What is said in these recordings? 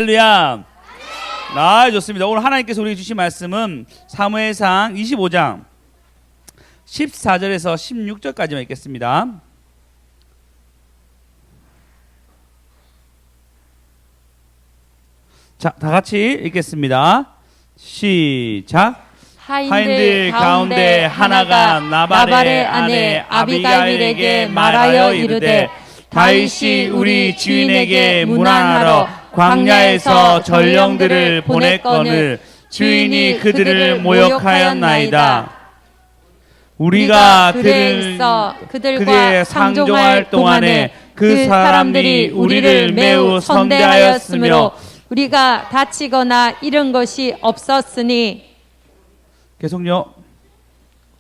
할렐루야. 아, 좋습니다. 오늘 하나님께서 우리에게 주신 말씀은 사무엘상 25장 14절에서 16절까지만 읽겠습니다. 자, 다 같이 읽겠습니다. 시작. 하인들 가운데 하나가 나발의 아내 아비가일에게 말하여 이르되 다윗이 우리 주인에게 문안하러 광야에서 전령들을 보냈거늘 주인이 그들을 모욕하였나이다. 우리가 그들과 상종할 동안에 그 사람들이 우리를 매우 선대하였으므로 우리가 다치거나 잃은 것이 없었으니 계속요.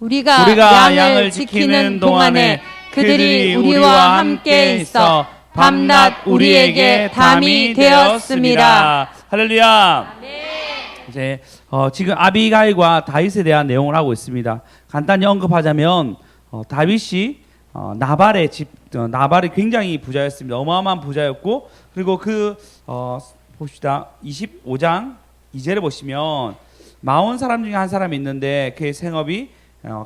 우리가 양을 지키는 동안에 그들이 우리와 함께 있어 밤낮 우리에게 담이 되었습니다. 할렐루야. 이제 지금 아비가일과 다윗에 대한 내용을 하고 있습니다. 간단히 언급하자면 다윗이 나발이 굉장히 부자였습니다. 어마어마한 부자였고, 그리고 봅시다. 25장 2절에 보시면 40사람 중에 한 사람이 있는데 그의 생업이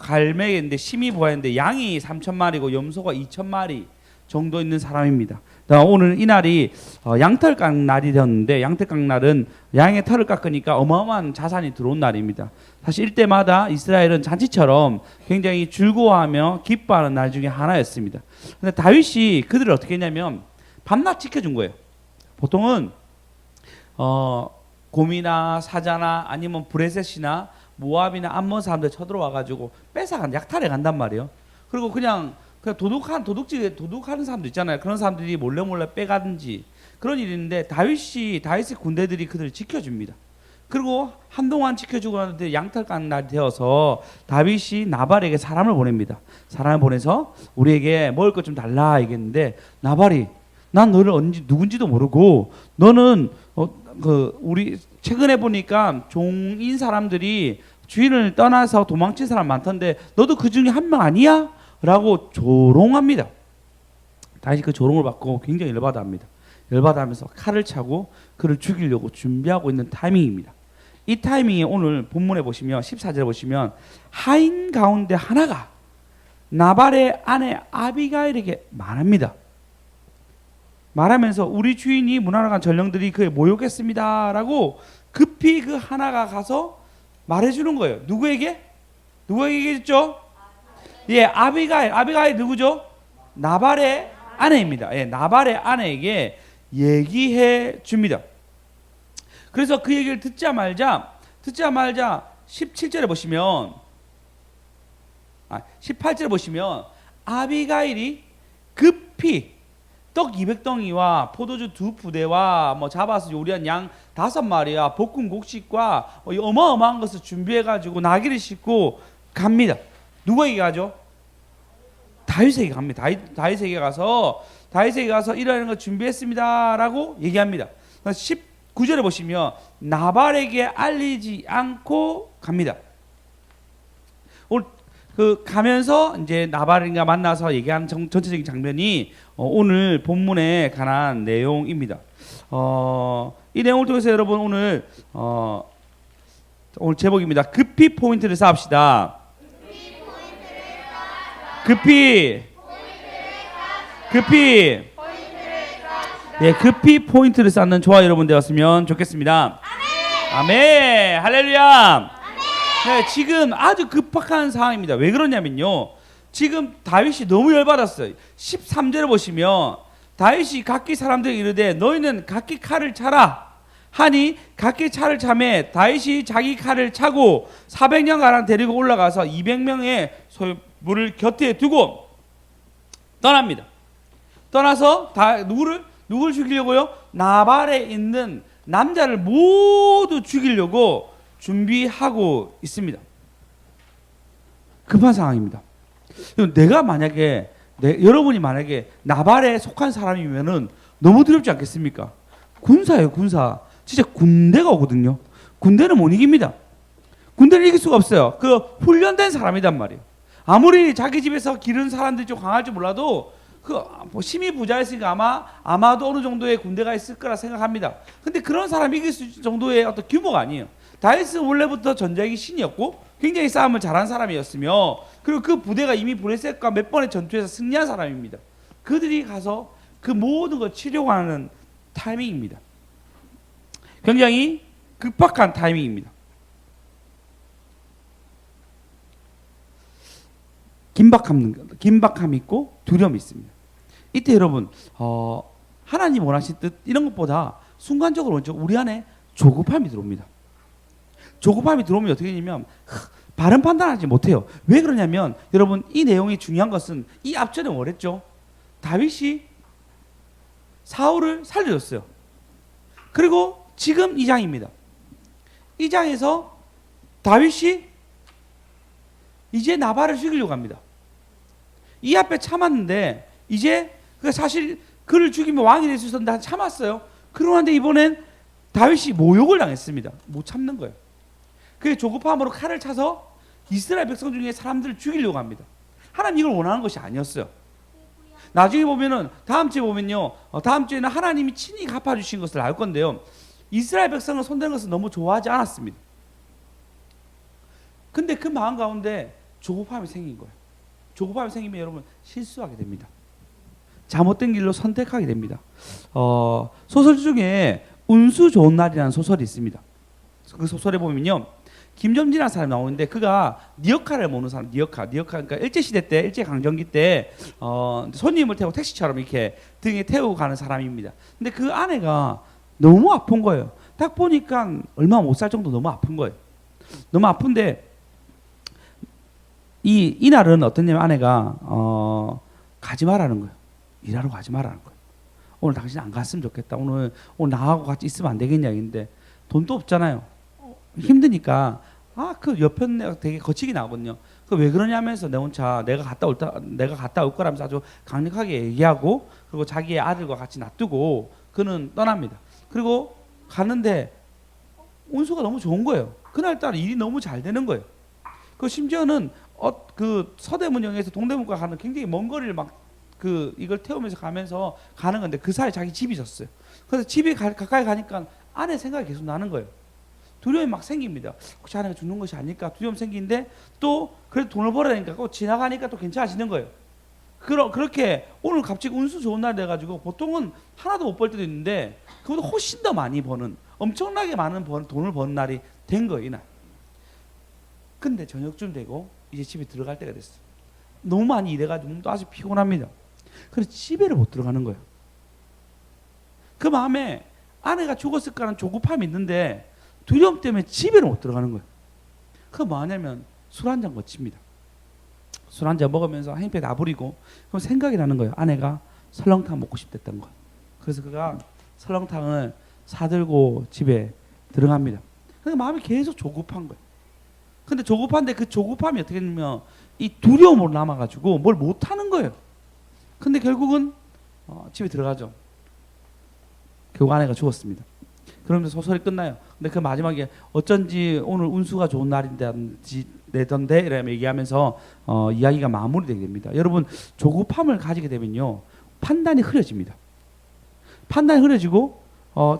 갈매기인데 심히 부하였는데 양이 3,000마리고 염소가 2,000마리 정도 있는 사람입니다. 오늘 이 날이 양털 날이 되었는데, 양털 날은 양의 털을 깎으니까 어마어마한 자산이 들어온 날입니다. 사실 이때마다 이스라엘은 잔치처럼 굉장히 즐거워하며 기뻐하는 날 중에 하나였습니다. 근데 다윗이 그들을 어떻게 했냐면 밤낮 지켜준 거예요. 보통은 곰이나 사자나 아니면 브레셋이나 모압이나 암몬 사람들 쳐들어와가지고 뺏어간 약탈해 간단 말이에요. 그리고 그냥 도둑하는 사람도 있잖아요. 그런 사람들이 몰래 빼가든지 그런 일이 있는데 다윗의 군대들이 그들을 지켜줍니다. 그리고 한동안 지켜주고 나는데 양털 날이 되어서 다윗이 나발에게 사람을 보냅니다. 사람을 보내서 우리에게 먹을 것 좀 달라 얘기했는데, 나발이 난 너를 누군지도 모르고 너는 우리 최근에 보니까 종인 사람들이 주인을 떠나서 도망친 사람 많던데 너도 그 중에 한 명 아니야? 라고 조롱합니다. 다시 그 조롱을 받고 굉장히 열받아합니다. 열받아하면서 칼을 차고 그를 죽이려고 준비하고 있는 타이밍입니다. 이 타이밍에 오늘 본문에 보시면 14절에 보시면 하인 가운데 하나가 나발의 아내 아비가일에게 말합니다. 말하면서 우리 주인이 문하러 간 전령들이 그에 모욕했습니다 라고 급히 그 하나가 가서 말해주는 거예요. 누구에게 했죠? 예, 아비가일 누구죠? 나발의 아내입니다. 예, 나발의 아내에게 얘기해 줍니다. 그래서 그 얘기를 듣자마자 17절에 보시면 18절에 보시면 아비가일이 급히 떡 200덩이와 포도주 2부대와 잡아서 요리한 양 5마리와 볶은 곡식과 어마어마한 것을 준비해가지고 나귀를 싣고 갑니다. 누구에게 가죠? 다윗에게 갑니다. 다윗에게 가서 이러한 거 준비했습니다라고 얘기합니다. 19절에 보시면 나발에게 알리지 않고 갑니다. 오늘 가면서 이제 나발인가 만나서 얘기하는 전체적인 장면이 오늘 본문에 관한 내용입니다. 이 내용을 통해서 여러분 오늘 제목입니다. 급히 포인트를 쌓읍시다. 급히 포인트를 쌓는 저와 여러분 되었으면 좋겠습니다. 아멘. 할렐루야. 네, 지금 아주 급박한 상황입니다. 왜 그러냐면요, 지금 다윗이 너무 열받았어요. 13절을 보시면 다윗이 각기 사람들에게 이르되 너희는 각기 칼을 차라 하니 각기 차를 차매 다윗이 자기 칼을 차고 400명가량 데리고 올라가서 200명의 소유물을 곁에 두고 떠납니다. 떠나서 누구를 죽이려고요? 나발에 있는 남자를 모두 죽이려고 준비하고 있습니다. 급한 상황입니다. 여러분이 만약에 나발에 속한 사람이면은 너무 두렵지 않겠습니까? 군사예요, 군사. 진짜 군대가 오거든요. 군대는 못 이깁니다. 군대를 이길 수가 없어요. 훈련된 사람이란 말이에요. 아무리 자기 집에서 기른 사람들이 좀 강할 줄 몰라도 뭐 심히 부자였으니까 아마도 어느 정도의 군대가 있을 거라 생각합니다. 근데 그런 사람이 이길 수 있을 정도의 어떤 규모가 아니에요. 다윗은 원래부터 전쟁의 신이었고 굉장히 싸움을 잘한 사람이었으며 그리고 그 부대가 이미 브레셋과 몇 번의 전투에서 승리한 사람입니다. 그들이 가서 그 모든 걸 치려고 하는 타이밍입니다. 굉장히 급박한 타이밍입니다. 긴박함이 있고 두려움이 있습니다. 이때 여러분 하나님 원하신 뜻 이런 것보다 순간적으로 먼저 우리 안에 조급함이 들어옵니다. 조급함이 들어오면 어떻게 되냐면 바른 판단하지 못해요. 왜 그러냐면 여러분 이 내용이 중요한 것은 이 앞전에 뭐랬죠? 다윗이 사울을 살려줬어요. 그리고 지금 2장입니다. 2장에서 다윗이 이제 나발을 죽이려고 합니다. 이 앞에 참았는데 이제 사실 그를 죽이면 왕이 될 수 있었는데 참았어요. 그러는데 이번엔 다윗이 모욕을 당했습니다. 못 참는 거예요. 그게 조급함으로 칼을 차서 이스라엘 백성 중에 사람들을 죽이려고 합니다. 하나님 이걸 원하는 것이 아니었어요. 나중에 보면은 다음 주에 보면요, 다음 주에는 하나님이 친히 갚아주신 것을 알 건데요. 이스라엘 백성을 손대는 것을 너무 좋아하지 않았습니다. 근데 그 마음 가운데 조급함이 생긴 거예요. 조급함이 생기면 여러분 실수하게 됩니다. 잘못된 길로 선택하게 됩니다. 소설 중에 운수 좋은 날이라는 소설이 있습니다. 그 소설에 보면요, 김점진이라는 사람이 나오는데 그가 니어카를 모는 사람, 니어카 그러니까 일제시대 때, 일제강점기 때 손님을 태우고 택시처럼 이렇게 등에 태우고 가는 사람입니다. 근데 그 아내가 너무 아픈 거예요. 딱 보니까 얼마 못 살 정도 너무 아픈 거예요. 너무 아픈데 이날은 어떠냐면 아내가 가지 말라는 거예요. 일하러 가지 말라는 거예요. 오늘 당신 안 갔으면 좋겠다. 오늘 나하고 같이 있으면 안 되겠냐 했는데 돈도 없잖아요. 힘드니까 그 옆편 되게 거치기 나거든요. 그 왜 그러냐면서 내 혼자 내가 갔다 올 거라면서 아주 강력하게 얘기하고 그리고 자기의 아들과 같이 놔두고 그는 떠납니다. 그리고 갔는데 운수가 너무 좋은 거예요. 그날따라 일이 너무 잘 되는 거예요. 그 심지어는 그 서대문역에서 동대문과 가는 굉장히 먼 거리를 이걸 태우면서 가면서 가는 건데 그 사이에 자기 집이 있었어요. 그래서 집에 가까이 가니까 아내 생각이 계속 나는 거예요. 두려움이 막 생깁니다. 혹시 아내가 죽는 것이 아닐까 두려움 생기는데 또 그래도 돈을 벌어야 되니까 꼭 지나가니까 또 괜찮아지는 거예요. 그렇게 오늘 갑자기 운수 좋은 날 돼가지고 보통은 하나도 못 벌 때도 있는데 그보다 훨씬 더 많이 버는 엄청나게 많은 돈을 버는 날이 된 거예요. 이날. 근데 저녁쯤 되고 이제 집에 들어갈 때가 됐어요. 너무 많이 일해가지고 또 아주 피곤합니다. 그래서 집에를 못 들어가는 거예요. 그 마음에 아내가 죽었을까 하는 조급함이 있는데 두려움 때문에 집에를 못 들어가는 거예요. 그거 뭐하냐면 술 한잔 거칩니다. 술 한잔 먹으면서 한입에 나부리고 그럼 생각이 나는 거예요. 아내가 설렁탕 먹고 싶댔던 거. 그래서 그가 설렁탕을 사들고 집에 들어갑니다. 근데 마음이 계속 조급한 거예요. 근데 조급한데 그 조급함이 어떻게 되냐면 이 두려움으로 남아가지고 뭘 못하는 거예요. 근데 결국은 집에 들어가죠. 결국 아내가 죽었습니다. 그러면서 소설이 끝나요. 근데 그 마지막에 어쩐지 오늘 운수가 좋은 날인데 이러면 얘기하면서 이야기가 마무리되게 됩니다. 여러분 조급함을 가지게 되면요 판단이 흐려집니다. 판단이 흐려지고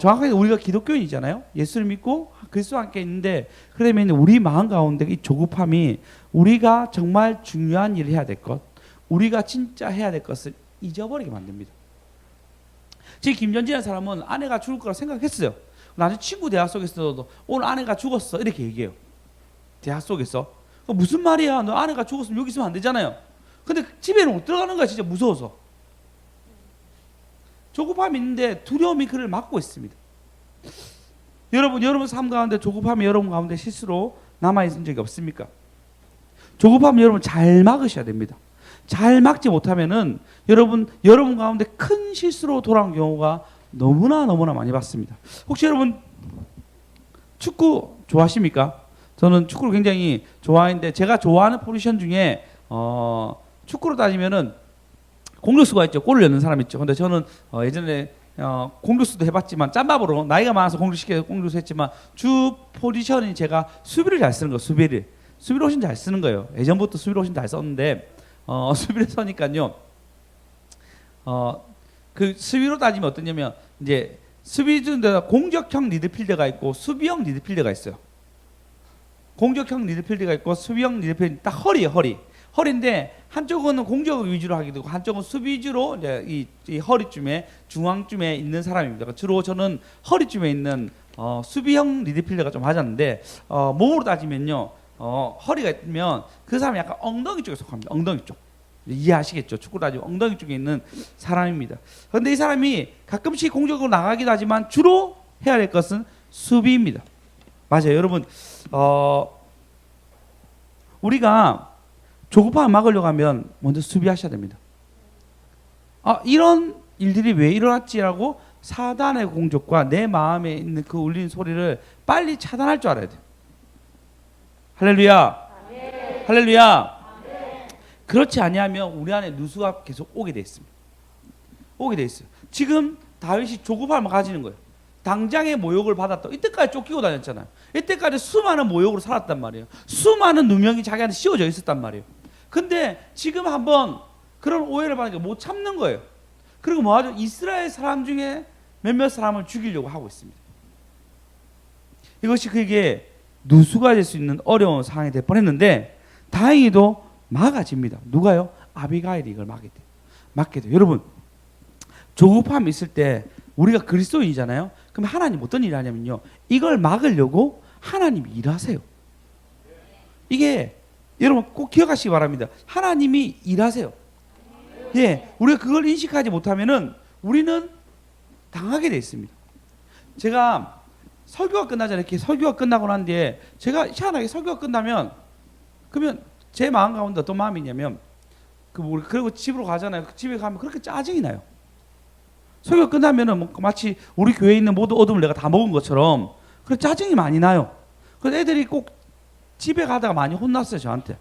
정확하게 우리가 기독교인이잖아요. 예수를 믿고 그리스도와 함께 있는데 그러면 우리 마음 가운데 이 조급함이 우리가 정말 중요한 일을 해야 될 것, 우리가 진짜 해야 될 것을 잊어버리게 만듭니다. 지금 김전진이라는 사람은 아내가 죽을 거라 생각했어요. 나중에 친구 대화 속에서도 오늘 아내가 죽었어 이렇게 얘기해요. 대화 속에서 무슨 말이야? 너 아내가 죽었으면 여기 있으면 안 되잖아요. 근데 집에는 못 들어가는 거야. 진짜 무서워서. 조급함이 있는데 두려움이 그를 막고 있습니다. 여러분 삶 가운데 조급함이 여러분 가운데 실수로 남아있은 적이 없습니까? 조급함 여러분 잘 막으셔야 됩니다. 잘 막지 못하면은 여러분 가운데 큰 실수로 돌아온 경우가 너무나 많이 봤습니다. 혹시 여러분 축구 좋아하십니까? 저는 축구를 굉장히 좋아하는데 제가 좋아하는 포지션 중에 축구로 따지면은 공격수가 있죠. 골을 넣는 사람 있죠. 근데 저는 예전에 공격수도 해봤지만 짬밥으로 나이가 많아서 공격수 했지만 주 포지션이 제가 수비를 잘 쓰는 거예요. 수비를 훨씬 잘 쓰는 거예요. 예전부터 수비를 훨씬 잘 썼는데 수비를 서니까요. 그 수비로 따지면 어떠냐면 이제 수비준데 공격형 미드필더가 있고 수비형 미드필더가 있어요. 공격형 미드필더가 있고 수비형 미드필더 딱 허리에 허리인데 한쪽은 공격 위주로 하게 되고 한쪽은 수비 위주로 이제 이 허리쯤에 중앙쯤에 있는 사람입니다. 주로 저는 허리쯤에 있는 수비형 미드필더가 좀 하자는데 몸으로 따지면요 허리가 있으면 그 사람이 약간 엉덩이 쪽에 속합니다. 엉덩이 쪽 이해하시겠죠? 축구 따지면 엉덩이 쪽에 있는 사람입니다. 그런데 이 사람이 가끔씩 공격으로 나가기도 하지만 주로 해야 될 것은 수비입니다. 맞아요, 여러분. 우리가 조급함을 막으려고 하면 먼저 수비하셔야 됩니다. 이런 일들이 왜 일어났지라고 사단의 공격과 내 마음에 있는 그 울리는 소리를 빨리 차단할 줄 알아야 돼요. 할렐루야. 아멘. 할렐루야. 아멘. 그렇지 아니하면 우리 안에 누수가 계속 오게 돼 있습니다. 오게 돼 있어요. 지금 다윗이 조급함을 가지는 거예요. 당장의 모욕을 받았다. 이때까지 쫓기고 다녔잖아요. 이때까지 수많은 모욕으로 살았단 말이에요. 수많은 누명이 자기한테 씌워져 있었단 말이에요. 근데 지금 한번 그런 오해를 받으니까 못 참는 거예요. 그리고 뭐하죠? 이스라엘 사람 중에 몇몇 사람을 죽이려고 하고 있습니다. 이것이 그에게 누수가 될 수 있는 어려운 상황이 될 뻔했는데 다행히도 막아집니다. 누가요? 아비가일이 이걸 막게 돼요. 여러분, 조급함이 있을 때 우리가 그리스도인이잖아요. 그럼 하나님 어떤 일을 하냐면요, 이걸 막으려고 하나님이 일하세요. 이게 여러분 꼭 기억하시기 바랍니다. 하나님이 일하세요. 예, 우리가 그걸 인식하지 못하면은 우리는 당하게 돼 있습니다. 제가 설교가 끝나잖아요. 이렇게 설교가 끝나고 난 뒤에 제가 희한하게 설교가 끝나면 그러면 제 마음 가운데 어떤 마음이 있냐면 그리고 집으로 가잖아요. 집에 가면 그렇게 짜증이 나요. 설교 끝나면은 뭐 마치 우리 교회에 있는 모든 어둠을 내가 다 먹은 것처럼 그래 짜증이 많이 나요. 그래서 애들이 꼭 집에 가다가 많이 혼났어요, 저한테.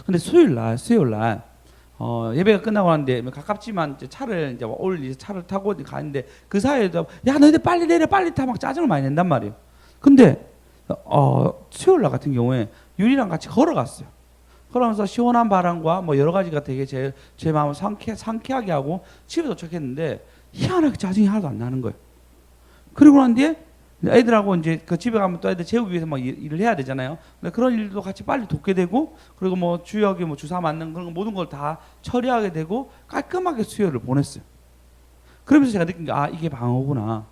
근데 수요일 날 예배가 끝나고 나는데 가깝지만 이제 차를 타고 가는데 그 사이에도 야 너희들 빨리 내려 빨리 타 막 짜증을 많이 낸단 말이에요. 근데 수요일 날 같은 경우에 유리랑 같이 걸어갔어요. 그러면서 시원한 바람과 뭐 여러 가지가 되게 제 마음을 상쾌하게 하고 집에 도착했는데 희한하게 짜증이 하나도 안 나는 거예요. 그리고 난 뒤에 애들하고 이제 그 집에 가면 또 애들 재우기 위해서 막 일을 해야 되잖아요. 근데 그런 일도 같이 빨리 돕게 되고 그리고 뭐 주역에 뭐 주사 맞는 그런 모든 걸 다 처리하게 되고 깔끔하게 수요를 보냈어요. 그러면서 제가 느낀 게 이게 방어구나.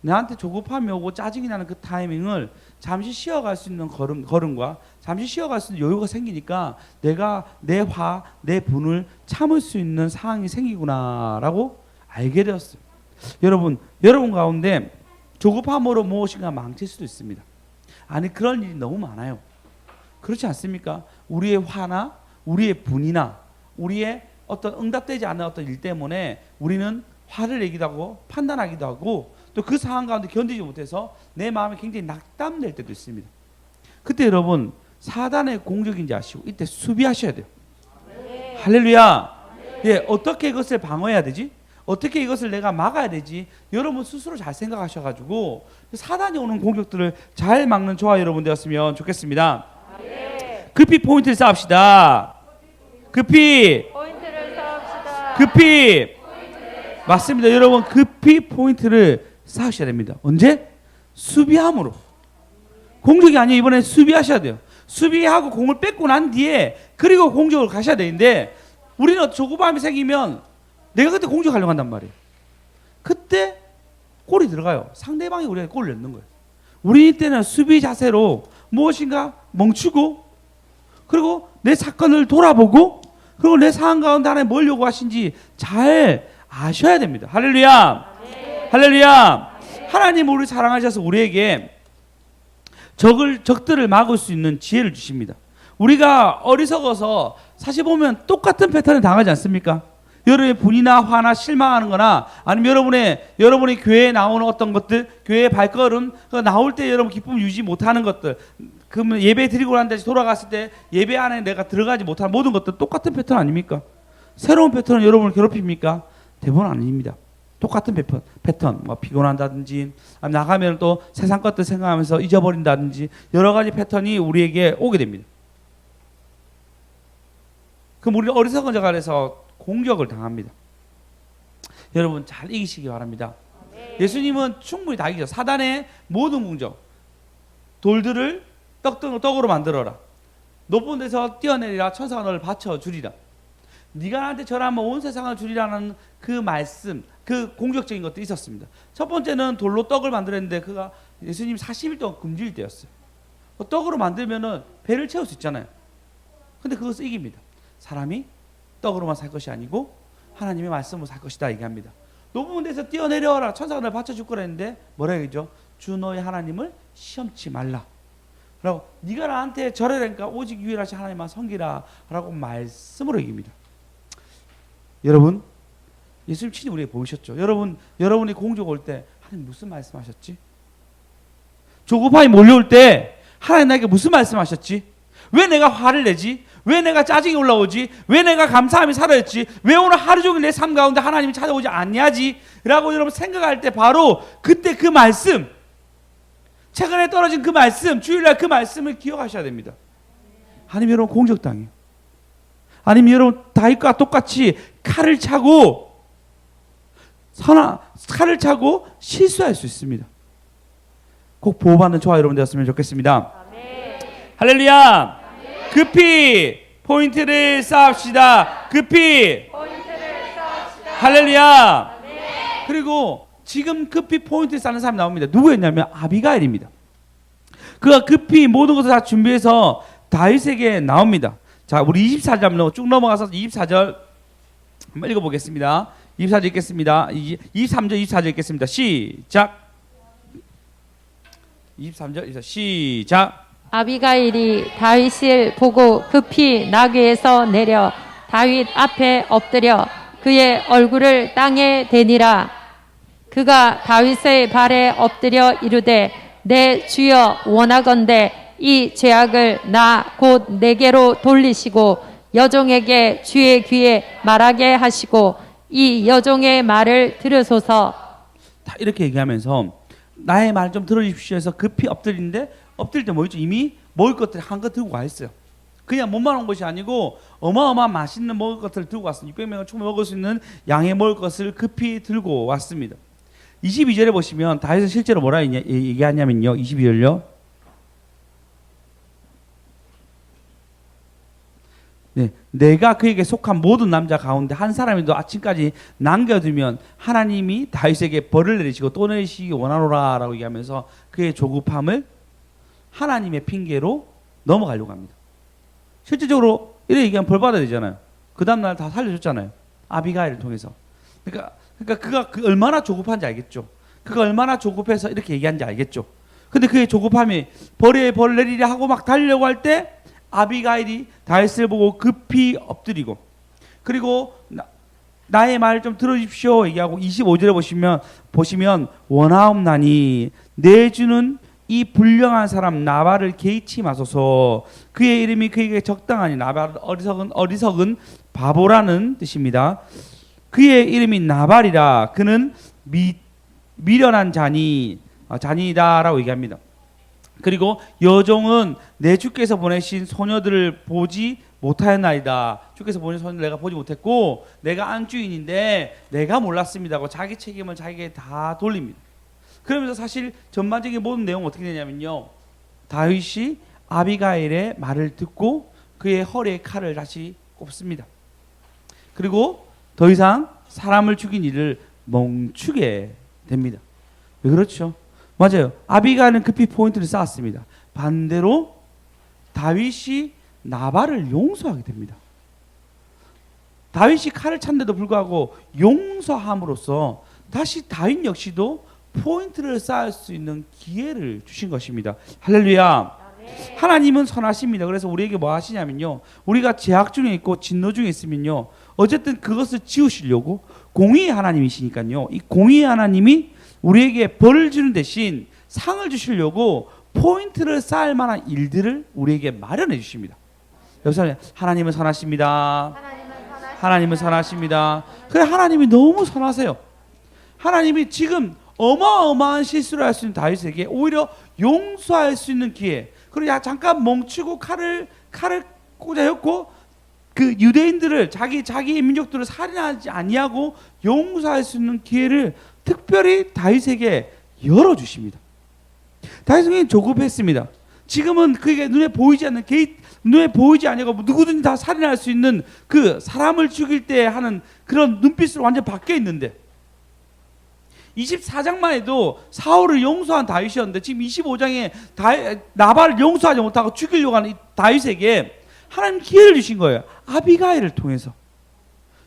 내한테 조급함이 오고 짜증이 나는 그 타이밍을 잠시 쉬어갈 수 있는 걸음과 잠시 쉬어갈 수 있는 여유가 생기니까 내가 내 분을 참을 수 있는 상황이 생기구나라고 알게 되었어요. 여러분 가운데 조급함으로 무엇인가 망칠 수도 있습니다. 아니 그런 일이 너무 많아요. 그렇지 않습니까? 우리의 화나 우리의 분이나 우리의 어떤 응답되지 않는 어떤 일 때문에 우리는 화를 내기도 하고 판단하기도 하고 또 그 상황 가운데 견디지 못해서 내 마음이 굉장히 낙담될 때도 있습니다. 그때 여러분 사단의 공격인지 아시고 이때 수비하셔야 돼요. 네. 할렐루야. 네. 예, 어떻게 그것을 방어해야 되지? 어떻게 이것을 내가 막아야 되지? 여러분 스스로 잘 생각하셔가지고 사단이 오는 공격들을 잘 막는 저와 여러분 되었으면 좋겠습니다. 네. 급히 포인트를 쌓읍시다. 급히 맞습니다. 여러분 급히 포인트를 쌓으셔야 됩니다. 언제? 수비함으로. 공격이 아니에요. 이번에 수비하셔야 돼요. 수비하고 공을 뺏고 난 뒤에 그리고 공격을 가셔야 되는데 우리는 조급함이 생기면 내가 그때 공격하려고 한단 말이에요. 그때 골이 들어가요. 상대방이 우리가 골을 넣는 거예요. 우리 이때는 수비 자세로 무엇인가 멈추고 그리고 내 사건을 돌아보고 그리고 내 상황 가운데 하나님 뭘 요구하신지 잘 아셔야 됩니다. 할렐루야. 할렐루야. 하나님 우리 사랑하셔서 우리에게 적들을 막을 수 있는 지혜를 주십니다. 우리가 어리석어서 사실 보면 똑같은 패턴을 당하지 않습니까? 여러분의 분이나 화나 실망하는 거나 아니면 여러분의 교회에 나오는 어떤 것들, 교회의 발걸음, 나올 때 여러분 기쁨 유지 못하는 것들, 그러면 예배 드리고 난 다시 돌아갔을 때 예배 안에 내가 들어가지 못하는 모든 것들 똑같은 패턴 아닙니까? 새로운 패턴은 여러분을 괴롭힙니까? 대부분 아닙니다. 똑같은 패턴, 뭐 피곤한다든지 나가면 또 세상 것들 생각하면서 잊어버린다든지 여러 가지 패턴이 우리에게 오게 됩니다. 그럼 우리는 어리석은 자가 돼서 공격을 당합니다. 여러분 잘 이기시기 바랍니다. 예수님은 충분히 다 이기죠. 사단의 모든 공격, 돌들을 떡으로 만들어라. 높은 데서 뛰어내리라. 천사가 너를 받쳐주리라. 네가 나한테 절하면 온 세상을 주리라는 그 말씀, 그 공격적인 것도 있었습니다. 첫 번째는 돌로 떡을 만들었는데 그가 예수님 40일 동안 굶주릴 때였어요. 떡으로 만들면은 배를 채울 수 있잖아요. 근데 그것을 이깁니다. 사람이 떡으로만 살 것이 아니고 하나님의 말씀으로 살 것이다 얘기합니다. 높은 데서 뛰어내려라. 천사가 널 받쳐줄 거라 했는데 뭐라 얘기죠? 주 너의 하나님을 시험치 말라. 라고 네가 나한테 절하라니까 오직 유일하신 하나님만 섬기라 라고 말씀으로 얘기합니다. 여러분, 예수님 친히 우리에게 보이셨죠? 여러분이 공격 올 때 하나님 무슨 말씀하셨지? 조급함이 몰려올 때 하나님 나에게 무슨 말씀하셨지? 왜 내가 화를 내지? 왜 내가 짜증이 올라오지? 왜 내가 감사함이 사라졌지? 왜 오늘 하루 종일 내 삶 가운데 하나님이 찾아오지 않냐지? 라고 여러분 생각할 때 바로 그때 그 말씀, 최근에 떨어진 그 말씀, 주일날 그 말씀을 기억하셔야 됩니다. 아니면 여러분 공격당해요. 아니면 여러분 다윗과 똑같이 칼을 차고 실수할 수 있습니다. 꼭 보호받는 저와 여러분 되었으면 좋겠습니다. 아멘. 할렐루야. 아멘. 급히 포인트를 쌓읍시다. 할렐루야. 아멘. 그리고 지금 급히 포인트를 쌓는 사람이 나옵니다. 누구였냐면 아비가일입니다. 그가 급히 모든 것을 다 준비해서 다윗에게 나옵니다. 자, 우리 24절 쭉 넘어가서 24절 한번 읽어보겠습니다. 24절 읽겠습니다. 23절 24절 읽겠습니다. 시작. 23절 24절 시작. 아비가일이 다윗을 보고 급히 나귀에서 내려 다윗 앞에 엎드려 그의 얼굴을 땅에 대니라. 그가 다윗의 발에 엎드려 이르되 내 주여 원하건대 이 죄악을 나 곧 내게로 돌리시고 여종에게 주의 귀에 말하게 하시고 이 여종의 말을 들으소서. 다 이렇게 얘기하면서 나의 말 좀 들어주십시오 해서 급히 엎드리는데 엎드릴 때 뭐였죠? 이미 먹을 것들 한껏 들고 가 있어요. 그냥 몸만 온 것이 아니고 어마어마한 맛있는 먹을 것들을 들고 왔습니다. 600명을 충분히 먹을 수 있는 양의 먹을 것을 급히 들고 왔습니다. 22절에 보시면 다윗은 실제로 뭐라 얘기하냐면요. 22절요. 네, 내가 그에게 속한 모든 남자 가운데 한 사람이라도 아침까지 남겨두면 하나님이 다윗에게 벌을 내리시고 또 내리시기 원하노라 라고 얘기하면서 그의 조급함을 하나님의 핑계로 넘어가려고 합니다. 실질적으로 이렇게 얘기하면 벌 받아야 되잖아요. 그 다음날 다 살려줬잖아요. 아비가일을 통해서. 그러니까 그가 얼마나 조급한지 알겠죠. 그가 얼마나 조급해서 이렇게 얘기한지 알겠죠. 근데 그의 조급함이 벌에 벌 내리려 하고 막 달려고 할 때 아비가일이 다윗을 보고 급히 엎드리고 그리고 나의 말을 좀 들어주십시오 얘기하고 25절에 보시면 원하옵나니 내 주는 이 불량한 사람 나발을 개의치 마소서. 그의 이름이 그에게 적당하니 나발은 어리석은 바보라는 뜻입니다. 그의 이름이 나발이라 그는 미련한 잔이다라고 얘기합니다. 그리고 여종은 내 주께서 보내신 소녀들을 보지 못하였나이다. 주께서 보내신 소녀를 내가 보지 못했고 내가 안주인인데 내가 몰랐습니다 하고 자기 책임을 자기에게 다 돌립니다. 그러면서 사실 전반적인 모든 내용은 어떻게 되냐면요. 다윗이 아비가일의 말을 듣고 그의 허리에 칼을 다시 꼽습니다. 그리고 더 이상 사람을 죽인 일을 멈추게 됩니다. 왜 그렇죠? 맞아요. 아비가일은 급히 포인트를 쌓았습니다. 반대로 다윗이 나발을 용서하게 됩니다. 다윗이 칼을 찼는데도 불구하고 용서함으로써 다시 다윗 역시도 포인트를 쌓을 수 있는 기회를 주신 것입니다. 할렐루야. 하나님은 선하십니다. 그래서 우리에게 뭐 하시냐면요. 우리가 죄악 중에 있고 진노 중에 있으면요. 어쨌든 그것을 지우시려고 공의의 하나님이시니까요. 이 공의의 하나님이 우리에게 벌을 주는 대신 상을 주시려고 포인트를 쌓을 만한 일들을 우리에게 마련해 주십니다. 여기서 하나님은 선하십니다. 하나님은 선하십니다. 그래 하나님이 너무 선하세요. 하나님이 지금 어마어마한 실수를 할 수 있는 다윗에게 오히려 용서할 수 있는 기회. 그리고 잠깐 멈추고 칼을 꽂아였고 그 유대인들을 자기 민족들을 살인하지 아니하고 용서할 수 있는 기회를 특별히 다윗에게 열어 주십니다. 다윗은 조급했습니다. 지금은 그게 눈에 보이지 아니고 누구든지 다 살인할 수 있는 그 사람을 죽일 때 하는 그런 눈빛으로 완전 바뀌어 있는데 24장만 해도 사울을 용서한 다윗이었는데 지금 25장에 나발을 용서하지 못하고 죽이려고 하는 이 다윗에게 하나님 기회를 주신 거예요. 아비가일을 통해서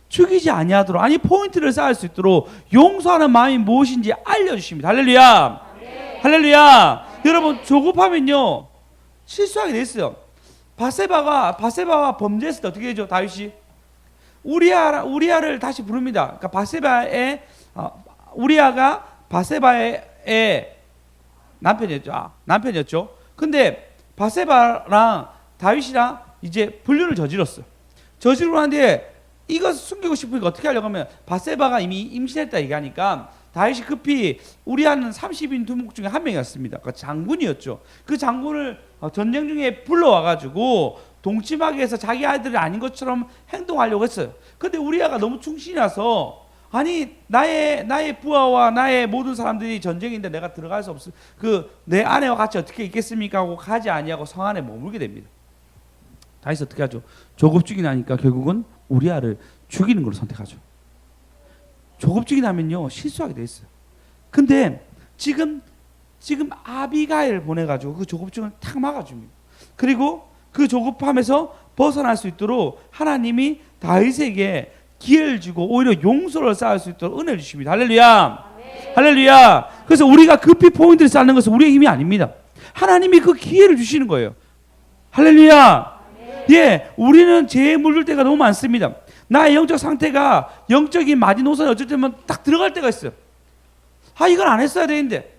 죽이지 아니하도록, 아니 포인트를 쌓을 수 있도록 용서하는 마음이 무엇인지 알려주십니다. 할렐루야. 네. 할렐루야. 여러분 조급하면요 실수하게 돼 있어요. 바세바가 범죄했을 때 어떻게 되죠? 다윗이 우리아를 다시 부릅니다. 그러니까 우리아가 바세바의 남편이었죠. 근데 바세바랑 다윗이랑 이제 불륜을 저지르고 하는데 이거 숨기고 싶으니까 어떻게 하려고 하면 바세바가 이미 임신했다 얘기하니까 다윗이 급히 우리아는 30인 두목 중에 한 명이었습니다. 그러니까 장군이었죠. 그 장군을 전쟁 중에 불러와가지고 동침하게 해서 자기 아이들이 아닌 것처럼 행동하려고 했어요. 근데 우리아가 너무 충신이라서 아니 나의 부하와 나의 모든 사람들이 전쟁인데 내가 들어갈 수 없어. 내 아내와 같이 어떻게 있겠습니까 하고 가지 아니하고 성 안에 머물게 됩니다. 다윗이 어떻게 하죠? 조급증이 나니까 결국은 우리아를 죽이는 걸 선택하죠. 조급증이 나면요 실수하게 돼 있어요. 근데 지금 아비가일을 보내가지고 그 조급증을 탁 막아줍니다. 그리고 그 조급함에서 벗어날 수 있도록 하나님이 다윗에게 기회를 주고 오히려 용서를 쌓을 수 있도록 은혜를 주십니다. 할렐루야. 네. 할렐루야. 그래서 우리가 급히 포인트를 쌓는 것은 우리의 힘이 아닙니다. 하나님이 그 기회를 주시는 거예요. 할렐루야. 네. 예, 우리는 죄에 물들 때가 너무 많습니다. 나의 영적 상태가 영적인 마지노선에 어쩔 때면 딱 들어갈 때가 있어요. 이건 안 했어야 되는데,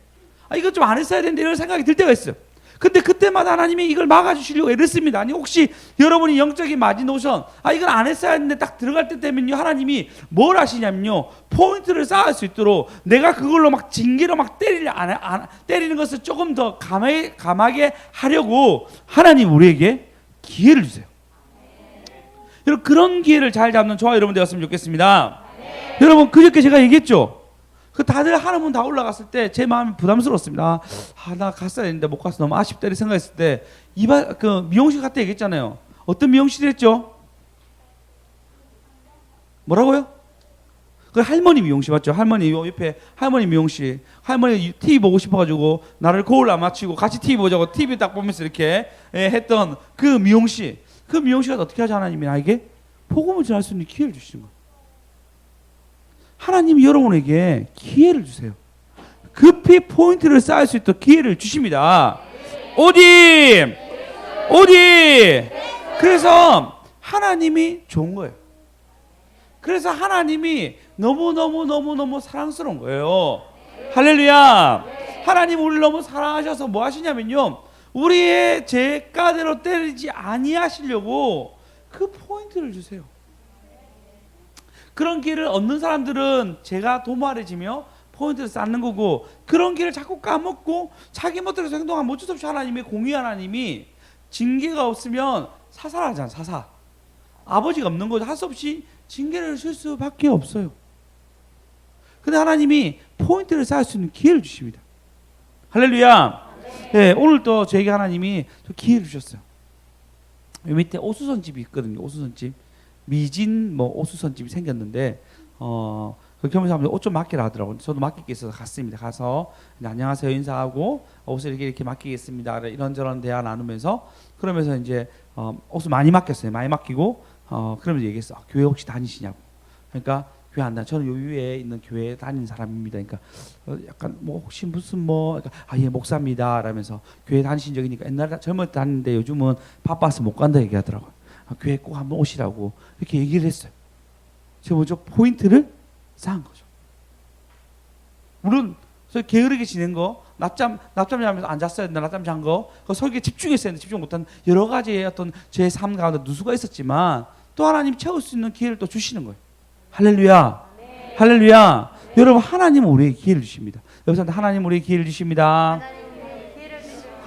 이건 좀 안 했어야 되는데 이런 생각이 들 때가 있어요. 근데 그때마다 하나님이 이걸 막아주시려고 애를 씁니다. 아니 혹시 여러분이 영적인 마지노선 이건 안 했어야 했는데 딱 들어갈 때 되면요 하나님이 뭘 하시냐면요 포인트를 쌓을 수 있도록 내가 그걸로 막 징계로 막 때리는 것을 조금 더 감하게 하려고 하나님 우리에게 기회를 주세요. 여러분 그런 기회를 잘 잡는 저와 여러분 되었으면 좋겠습니다. 네. 여러분 그저께 제가 얘기했죠. 다들 하는 분 다 올라갔을 때 제 마음이 부담스러웠습니다. 나 갔어야 했는데 못 가서 너무 아쉽다 이렇게 생각했을 때 미용실 갔다 얘기했잖아요. 어떤 미용실이랬죠? 뭐라고요? 그 할머니 미용실 맞죠? 할머니 옆에 할머니 미용실. 할머니 TV 보고 싶어가지고 나를 거울 안 맞추고 같이 TV 보자고 TV 딱 보면서 이렇게 했던 그 미용실. 그 미용실에서 어떻게 하지 하나님이 나에게 복음을 전할 수 있는 기회를 주시는 거예요. 하나님이 여러분에게 기회를 주세요. 급히 포인트를 쌓을 수 있도록 기회를 주십니다. 어디? 그래서 하나님이 좋은 거예요. 그래서 하나님이 너무 사랑스러운 거예요. 할렐루야. 하나님 우리를 너무 사랑하셔서 뭐 하시냐면요 우리의 죄가대로 때리지 아니하시려고 그 포인트를 주세요. 그런 기회를 얻는 사람들은 제가 도모하려지며 포인트를 쌓는 거고 그런 기회를 자꾸 까먹고 자기 멋대로 행동하면 어쩔 수 없이 하나님의 공의 하나님이 징계가 없으면 사살하잖아. 사살. 아버지가 없는 거죠. 할 수 없이 징계를 줄 수밖에 없어요. 근데 하나님이 포인트를 쌓을 수 있는 기회를 주십니다. 할렐루야. 네, 오늘 또 저에게 하나님이 기회를 주셨어요. 밑에 오수선집이 있거든요. 오수선집. 미진 오수선집이 생겼는데 그 겸사하면서 옷 좀 맡기라 하더라고요. 저도 맡길 게 있어서 갔습니다. 가서 안녕하세요 인사하고 옷을 이렇게 맡기겠습니다. 이런저런 대화 나누면서 그러면서 이제 옷을 많이 맡겼어요. 많이 맡기고 그러면서 얘기했어. 교회 혹시 다니시냐고. 그러니까 교회 안 다녀. 저는 요 위에 있는 교회에 다니는 사람입니다. 그러니까 약간 혹시 무슨 그러니까 예 목사입니다. 라면서 교회 다니신 적이니까 옛날에 젊을 때 다녔는데 요즘은 바빠서 못 간다 얘기하더라고요. 교회 꼭 한번 오시라고 이렇게 얘기를 했어요. 제가 먼저 포인트를 쌓은 거죠. 물론 게으르게 지낸 거, 낮잠 자면서 앉았어야 된다, 낮잠 잔 거, 그 설교에 집중했어야 되는데 집중 못한 여러 가지의 어떤 제 삶 가운데 누수가 있었지만 또 하나님 채울 수 있는 기회를 또 주시는 거예요. 할렐루야. 네. 할렐루야. 네. 여러분 하나님은 우리에게 기회를 주십니다. 여기서 하나님 우리에게 기회를 주십니다.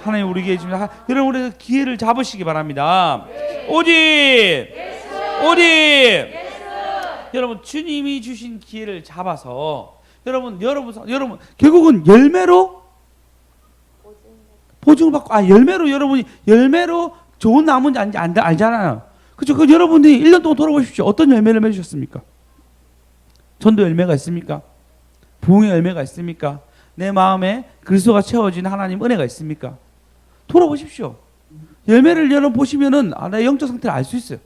하나님 우리에게 기회를 주십니다. 여러분 우리 기회를 잡으시기 바랍니다. 네. 오직 오직 여러분 주님이 주신 기회를 잡아서 여러분 결국은 열매로 보증을 받고 열매로 여러분이 열매로 좋은 나무인지 아닌지 알잖아요. 그렇죠? 그 여러분이 1년 동안 돌아보십시오. 어떤 열매를 맺으셨습니까? 전도 열매가 있습니까? 부흥의 열매가 있습니까? 내 마음에 그리스도가 채워진 하나님 은혜가 있습니까? 돌아보십시오. 열매를 여러분 보시면은 내 영적 상태를 알 수 있어요.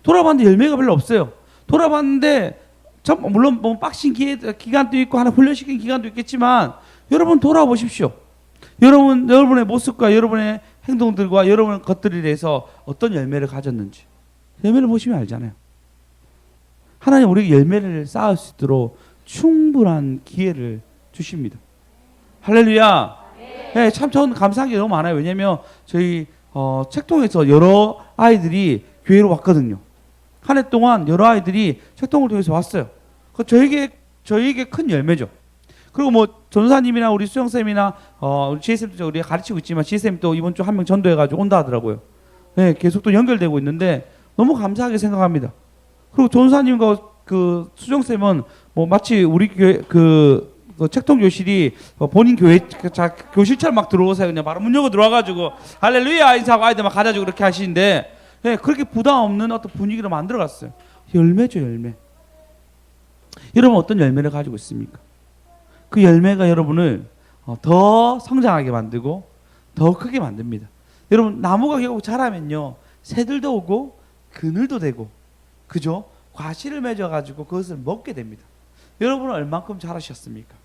돌아봤는데 열매가 별로 없어요. 돌아봤는데 물론 뭐 빡신 기간도 있고 하나 훈련시킨 기간도 있겠지만 여러분 돌아보십시오. 여러분의 모습과 여러분의 행동들과 여러분의 것들에 대해서 어떤 열매를 가졌는지 열매를 보시면 알잖아요. 하나님 우리에게 열매를 쌓을 수 있도록 충분한 기회를 주십니다. 할렐루야. 네, 참 저는 감사한 게 너무 많아요. 왜냐하면 저희 책통에서 여러 아이들이 교회로 왔거든요. 한 해 동안 여러 아이들이 책통을 통해서 왔어요. 그 저희에게 큰 열매죠. 그리고 뭐 전사님이나 우리 수영쌤이나 우리 지혜쌤도 우리 가르치고 있지만 지혜쌤 또 이번 주 한 명 전도해가지고 온다 하더라고요. 네, 계속 또 연결되고 있는데 너무 감사하게 생각합니다. 그리고 전사님과 그 수정쌤은 뭐 마치 우리 교회 그 책통 교실이 본인 교회 교실처럼 막 들어오세요. 그냥 바로 문 열고 들어와가지고 할렐루야 인사하고 아이들 막 가져주고 그렇게 하시는데 네, 그렇게 부담 없는 어떤 분위기를 만들어갔어요. 열매죠, 열매. 여러분 어떤 열매를 가지고 있습니까? 그 열매가 여러분을 더 성장하게 만들고 더 크게 만듭니다. 여러분 나무가 결국 자라면요 새들도 오고 그늘도 되고 그죠? 과실을 맺어가지고 그것을 먹게 됩니다. 여러분은 얼만큼 자라셨습니까?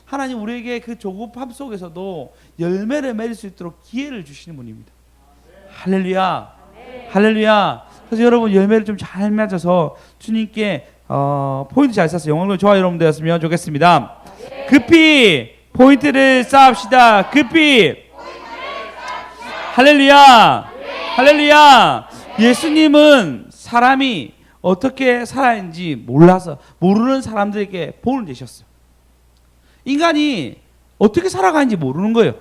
하나님 우리에게 그 조급함 속에서도 열매를 맺을 수 있도록 기회를 주시는 분입니다. 할렐루야. 할렐루야. 그래서 여러분 열매를 좀 잘 맺어서 주님께 포인트 잘 쌓아서 영광을 좋아 여러분 되었으면 좋겠습니다. 급히 포인트를 쌓읍시다. 급히. 할렐루야. 할렐루야. 예수님은 사람이 어떻게 살아야하는지 몰라서 모르는 사람들에게 본을 내셨어요. 인간이 어떻게 살아가는지 모르는 거예요.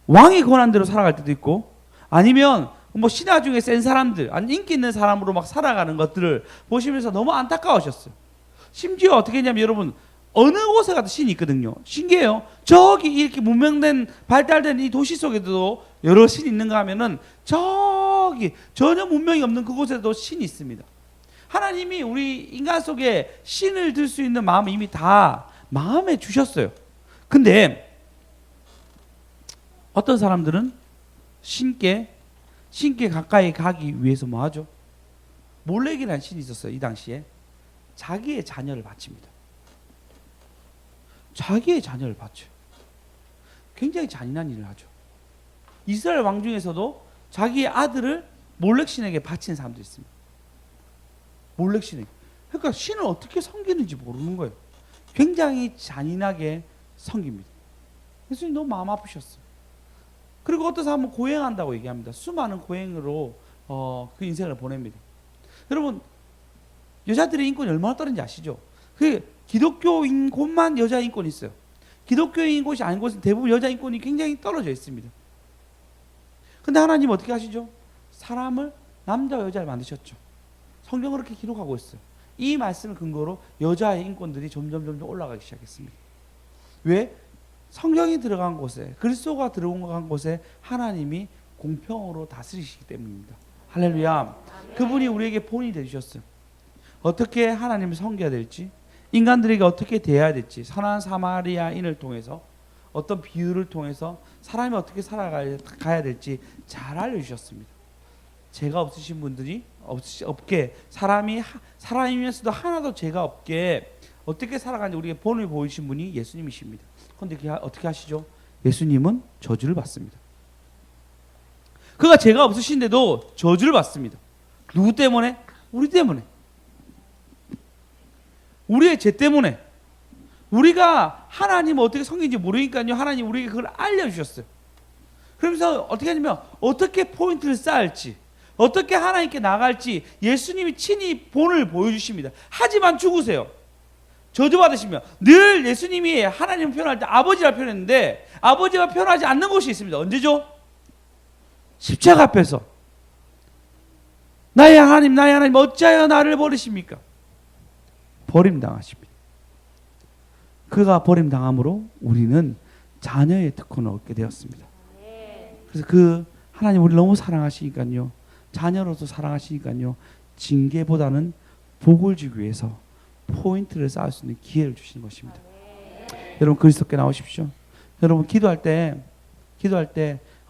왕이 권한 대로 살아갈 때도 있고 아니면 뭐 신화 중에 센 사람들 아니 인기 있는 사람으로 막 살아가는 것들을 보시면서 너무 안타까우셨어요. 심지어 어떻게 했냐면 여러분 어느 곳에 가도 신이 있거든요. 신기해요. 저기 이렇게 문명된 발달된 이 도시 속에도 여러 신이 있는가 하면은 저기 전혀 문명이 없는 그곳에도 신이 있습니다. 하나님이 우리 인간 속에 신을 들 수 있는 마음을 이미 다 마음에 주셨어요. 근데 어떤 사람들은 신께 가까이 가기 위해서 뭐 하죠? 몰렉이라는 신이 있었어요. 이 당시에 자기의 자녀를 바칩니다. 자기의 자녀를 바쳐요. 굉장히 잔인한 일을 하죠. 이스라엘 왕 중에서도 자기의 아들을 몰렉 신에게 바친 사람도 있습니다. 몰렉 신에게. 그러니까 신을 어떻게 섬기는지 모르는 거예요. 굉장히 잔인하게 섬깁니다. 예수님 너무 마음 아프셨어요. 그리고 어떤 사람은 고행한다고 얘기합니다. 수많은 고행으로 그 인생을 보냅니다. 여러분 여자들의 인권이 얼마나 떨어진지 아시죠? 그 기독교인 곳만 여자 인권이 있어요. 기독교인 곳이 아닌 곳은 대부분 여자 인권이 굉장히 떨어져 있습니다. 근데 하나님 어떻게 하시죠? 사람을 남자와 여자를 만드셨죠. 성경은 그렇게 기록하고 있어요. 이 말씀을 근거로 여자의 인권들이 점점 올라가기 시작했습니다. 왜? 성경이 들어간 곳에 그리스도가 들어간 곳에 하나님이 공평으로 다스리시기 때문입니다. 할렐루야. 그분이 우리에게 본이 되주셨어요. 어떻게 하나님을 섬겨야 될지 인간들에게 어떻게 대해야 될지 선한 사마리아인을 통해서 어떤 비유를 통해서 사람이 어떻게 살아가야 될지 잘 알려주셨습니다. 죄가 없으신 분들이 없게 사람이면서도 하나도 죄가 없게 어떻게 살아가는지 우리에게 본을 보이신 분이 예수님이십니다. 그런데 어떻게 하시죠? 예수님은 저주를 받습니다. 그가 죄가 없으신데도 저주를 받습니다. 누구 때문에? 우리 때문에. 우리의 죄 때문에. 우리가 하나님을 어떻게 섬기는지 모르니까요. 하나님 우리에게 그걸 알려주셨어요. 그러면서 어떻게 하냐면 어떻게 포인트를 쌓을지 어떻게 하나님께 나갈지 예수님이 친히 본을 보여주십니다. 하지만 죽으세요. 저주받으시면 늘 예수님이 하나님을 표현할 때 아버지라 표현했는데 아버지가 표현하지 않는 곳이 있습니다. 언제죠? 십자가 앞에서. 나의 하나님 어찌하여 나를 버리십니까? 버림당하십니다. 그가 버림당함으로 우리는 자녀의 특권을 얻게 되었습니다. 그래서 그 하나님 우리를 너무 사랑하시니까요, 자녀로서 사랑하시니까요, 징계보다는 복을 주기 위해서 포인트를 쌓을 수 있는 기회를 주시는 것입니다. 여러분 그리스도께 나오십시오. 여러분 기도할 때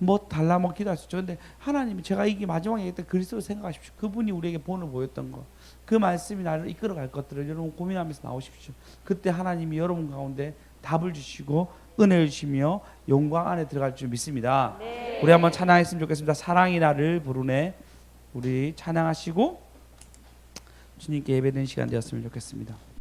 뭐 달라 뭐 기도할 수 있죠. 근데 하나님이, 제가 이게 마지막에 얘기했던 그리스도를 생각하십시오. 그분이 우리에게 본을 보였던 거, 그 말씀이 나를 이끌어갈 것들을 여러분 고민하면서 나오십시오. 그때 하나님이 여러분 가운데 답을 주시고 은혜를 주시며 영광 안에 들어갈 줄 믿습니다. 우리 한번 찬양했으면 좋겠습니다. 사랑이 나를 부르네. 우리 찬양하시고 주님께 예배드리는 시간 되었으면 좋겠습니다.